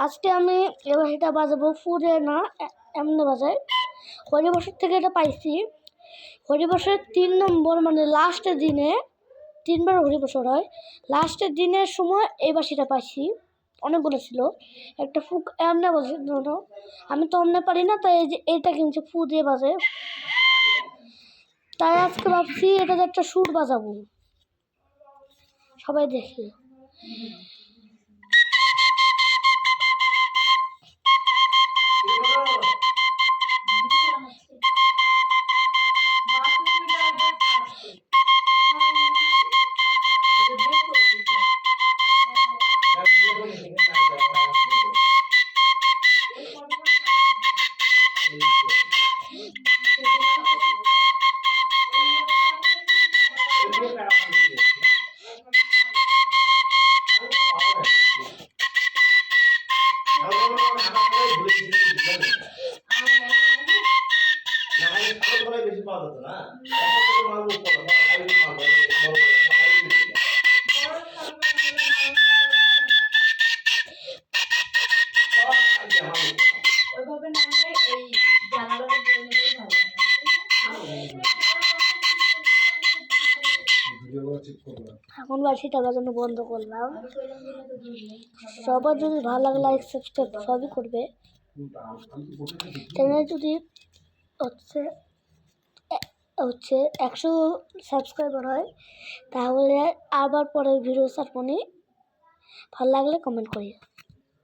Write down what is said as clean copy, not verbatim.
আজকে আমি এবার এটা বাজাবো ফুলে না এমনি বাজাই। হরিবসর থেকে এটা পাইছি। হরিবসরের 3 নম্বর মানে লাস্টের দিনে 3বার হরিবসর হয়। লাস্টের দিনের সময় এই বাঁশিটা পাইছি। অনেকগুলো ছিল। একটা ফুক এমনি বাজে, আমি তো এমনি পারি না, তাই এই যে এটা কিনছি ফু দিয়ে বাজে। তাই আজকে ভাবছি এটাতে একটা সুর বাজাবো, সবাই দেখি। এখন বাসিটা বাজানো বন্ধ করলাম। সবার যদি ভালো লাগে লাইক সাবস্ক্রাইব সবই করবে। চ্যানেল যদি হচ্ছে 100 সাবস্ক্রাইবার হয় তাহলে আবার পরে ভিডিও ছাড়বনি। ভালো লাগলে কমেন্ট করি।